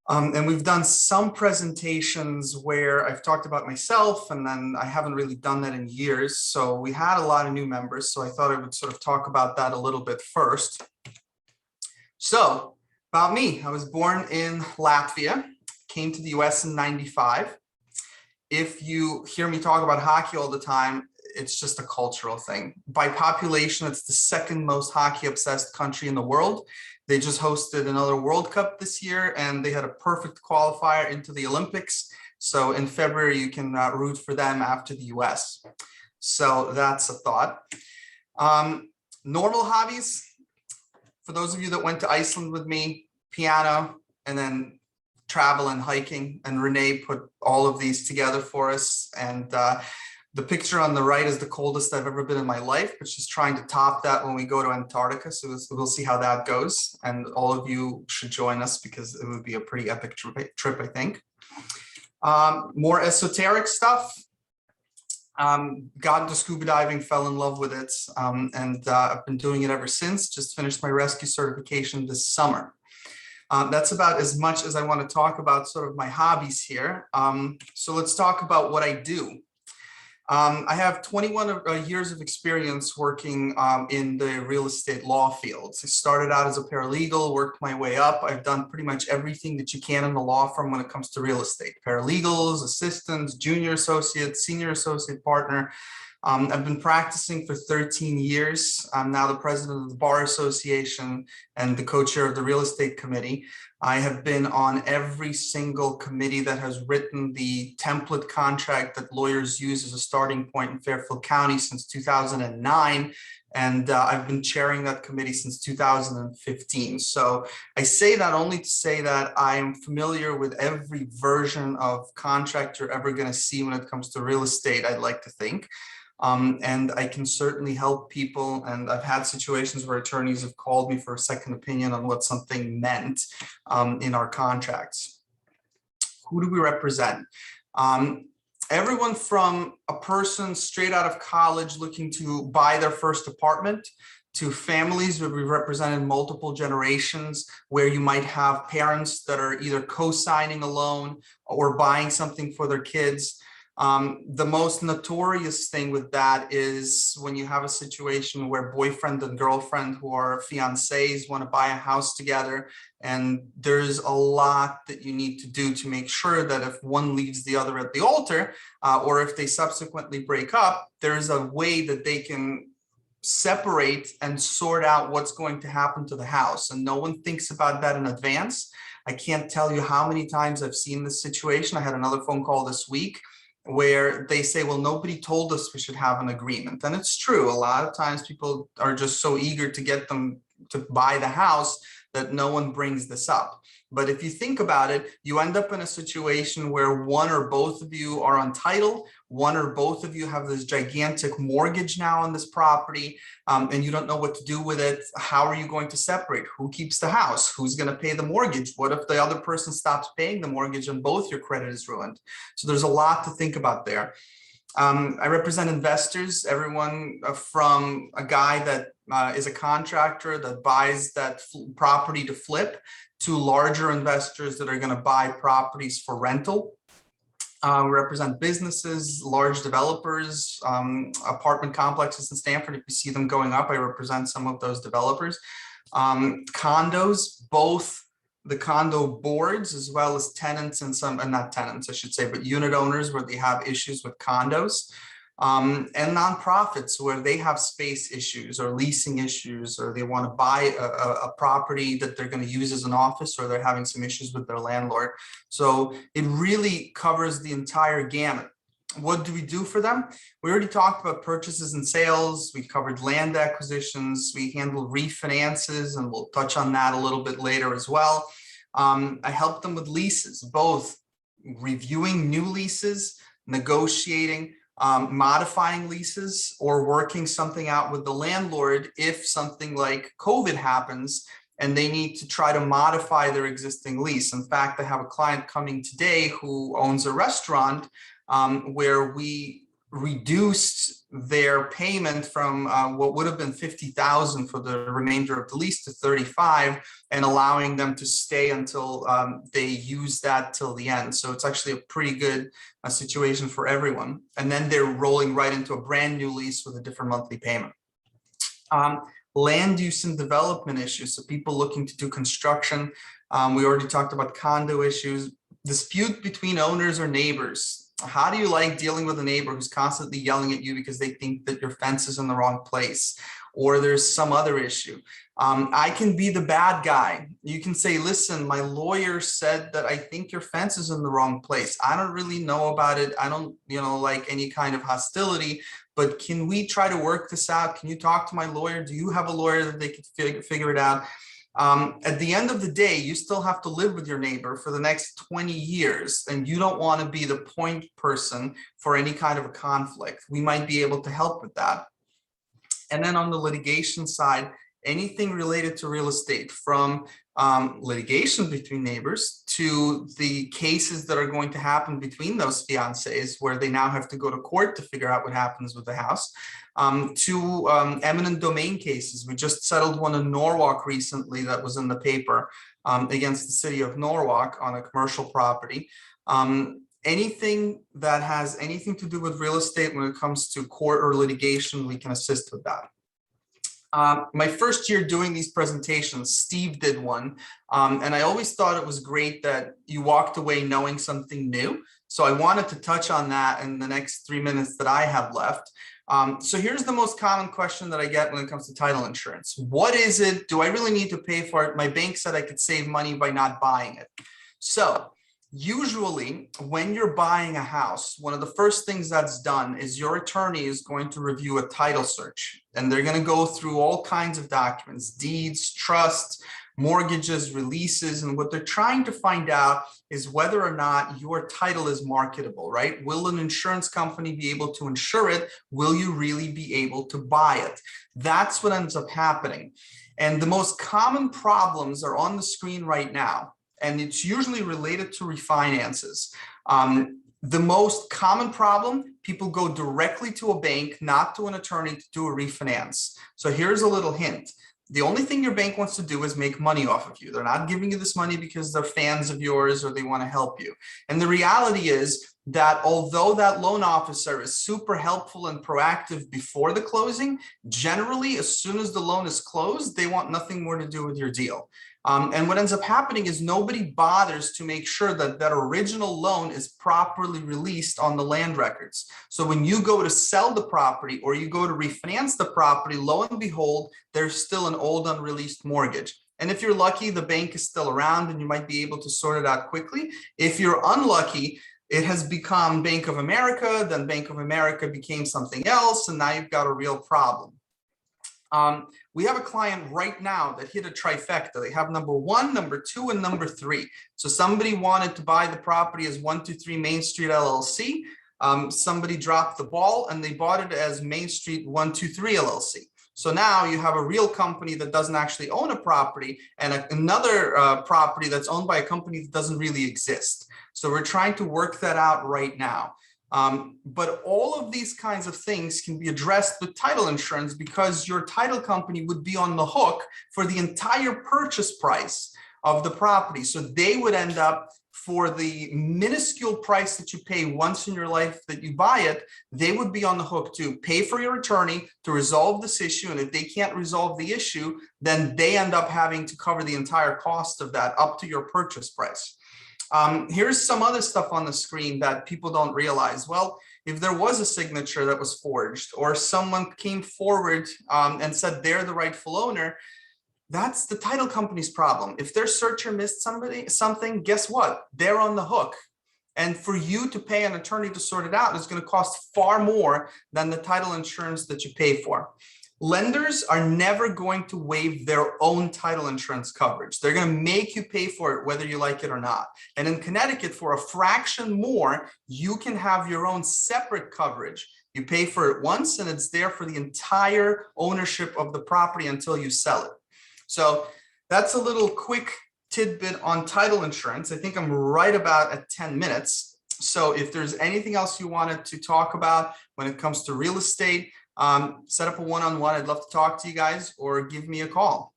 And we've done some presentations where I've talked about myself, and then I haven't really done that in years. So we had a lot of new members. So I thought I would sort of talk about that a little bit first. So about me, I was born in Latvia, came to the US in '95. If you hear me talk about hockey all the time, it's just a cultural thing. By population, it's the second most hockey obsessed country in the world. They just hosted another World Cup this year, and they had a perfect qualifier into the Olympics. So in February, you can root for them after the US. So that's a thought. Normal hobbies, for those of you that went to Iceland with me, piano, and then travel and hiking. And Renee put all of these together for us. And the picture on the right is the coldest I've ever been in my life, but she's trying to top that when we go to Antarctica. So we'll see how that goes. And all of you should join us because it would be a pretty epic trip, I think. More esoteric stuff. Got into scuba diving, fell in love with it, and I've been doing it ever since. Just finished my rescue certification this summer. That's about as much as I want to talk about sort of my hobbies here. So let's talk about what I do. I have 21 years of experience working in the real estate law field. I started out as a paralegal, worked my way up. I've done pretty much everything that you can in the law firm when it comes to real estate. Paralegals, assistants, junior associate, senior associate partner. I've been practicing for 13 years. I'm now the president of the Bar Association and the co-chair of the Real Estate Committee. I have been on every single committee that has written the template contract that lawyers use as a starting point in Fairfield County since 2009. And I've been chairing that committee since 2015. So I say that only to say that I'm familiar with every version of contract you're ever going to see when it comes to real estate, I'd like to think. And I can certainly help people. And I've had situations where attorneys have called me for a second opinion on what something meant in our contracts. Who do we represent? Everyone from a person straight out of college looking to buy their first apartment to families where we represented multiple generations, where you might have parents that are either co-signing a loan or buying something for their kids. The most notorious thing with that is when you have a situation where boyfriend and girlfriend who are fiancés want to buy a house together, and there's a lot that you need to do to make sure that if one leaves the other at the altar, or if they subsequently break up, there's a way that they can separate and sort out what's going to happen to the house. And no one thinks about that in advance. I can't tell you how many times I've seen this situation. I had another phone call this week where they say, well, nobody told us we should have an agreement. And it's true. A lot of times people are just so eager to get them to buy the house that no one brings this up. But if you think about it, you end up in a situation where one or both of you are on title, one or both of you have this gigantic mortgage now on this property, and you don't know what to do with it. How are you going to separate? Who keeps the house? Who's going to pay the mortgage? What if the other person stops paying the mortgage and both your credit is ruined? So there's a lot to think about there. I represent investors, everyone from a guy that is a contractor that buys that property to flip, to larger investors that are going to buy properties for rental. We represent businesses, large developers, apartment complexes in Stanford. If you see them going up, I represent some of those developers. Condos, both the condo boards as well as tenants and some, and not tenants, I should say, but unit owners where they have issues with condos. And nonprofits where they have space issues or leasing issues, or they want to buy a property that they're going to use as an office, or they're having some issues with their landlord. So it really covers the entire gamut. What do we do for them? We already talked about purchases and sales. We covered land acquisitions. We handle refinances, and we'll touch on that a little bit later as well. I help them with leases, both reviewing new leases, negotiating, modifying leases, or working something out with the landlord if something like COVID happens and they need to try to modify their existing lease. In fact, I have a client coming today who owns a restaurant where we reduced their payment from what would have been 50,000 for the remainder of the lease to 35, and allowing them to stay until they use that till the end. So it's actually a pretty good situation for everyone. And then they're rolling right into a brand new lease with a different monthly payment. Land use and development issues. So people looking to do construction. We already talked about condo issues. Dispute between owners or neighbors. How do you like dealing with a neighbor who's constantly yelling at you because they think that your fence is in the wrong place, or there's some other issue? I can be the bad guy. You can say, listen, my lawyer said that I think your fence is in the wrong place. I don't really know about it. I don't, like any kind of hostility, but can we try to work this out? Can you talk to my lawyer? Do you have a lawyer that they could figure it out? At the end of the day, you still have to live with your neighbor for the next 20 years, and you don't want to be the point person for any kind of a conflict. We might be able to help with that. And then on the litigation side, anything related to real estate, from litigation between neighbors to the cases that are going to happen between those fiancés, where they now have to go to court to figure out what happens with the house, to eminent domain cases. We just settled one in Norwalk recently that was in the paper against the city of Norwalk on a commercial property. Anything that has anything to do with real estate when it comes to court or litigation, we can assist with that. My first year doing these presentations, Steve did one, and I always thought it was great that you walked away knowing something new. So I wanted to touch on that in the next 3 minutes that I have left. So here's the most common question that I get when it comes to title insurance. What is it? Do I really need to pay for it? My bank said I could save money by not buying it. So usually when you're buying a house, one of the first things that's done is your attorney is going to review a title search, and they're going to go through all kinds of documents, deeds, trusts, mortgages, releases, and what they're trying to find out is whether or not your title is marketable, right? Will an insurance company be able to insure it? Will you really be able to buy it? That's what ends up happening. And the most common problems are on the screen right now, and it's usually related to refinances. The most common problem, people go directly to a bank, not to an attorney, to do a refinance. So here's a little hint. The only thing your bank wants to do is make money off of you. They're not giving you this money because they're fans of yours or they want to help you. And the reality is that although that loan officer is super helpful and proactive before the closing, generally, as soon as the loan is closed, they want nothing more to do with your deal. And what ends up happening is nobody bothers to make sure that that original loan is properly released on the land records. So when you go to sell the property or you go to refinance the property, lo and behold, there's still an old unreleased mortgage. And if you're lucky, the bank is still around and you might be able to sort it out quickly. If you're unlucky, it has become Bank of America, then Bank of America became something else, and now you've got a real problem. We have a client right now that hit a trifecta. They have number 1, number 2, and number 3. So somebody wanted to buy the property as 123 Main Street LLC. Somebody dropped the ball and they bought it as Main Street 123 LLC. So now you have a real company that doesn't actually own a property and another property that's owned by a company that doesn't really exist. So we're trying to work that out right now. But all of these kinds of things can be addressed with title insurance because your title company would be on the hook for the entire purchase price of the property. So they would end up, for the minuscule price that you pay once in your life that you buy it, they would be on the hook to pay for your attorney to resolve this issue. And if they can't resolve the issue, then they end up having to cover the entire cost of that up to your purchase price. Here's some other stuff on the screen that people don't realize. Well, if there was a signature that was forged or someone came forward and said they're the rightful owner, that's the title company's problem. If their searcher missed something, guess what? They're on the hook. And for you to pay an attorney to sort it out is going to cost far more than the title insurance that you pay for. Lenders are never going to waive their own title insurance coverage. They're going to make you pay for it whether you like it or not. And in Connecticut, for a fraction more, you can have your own separate coverage. You pay for it once and it's there for the entire ownership of the property until you sell it. So that's a little quick tidbit on title insurance. I think I'm right about at 10 minutes. So if there's anything else you wanted to talk about when it comes to real estate, set up a one-on-one. I'd love to talk to you guys, or give me a call.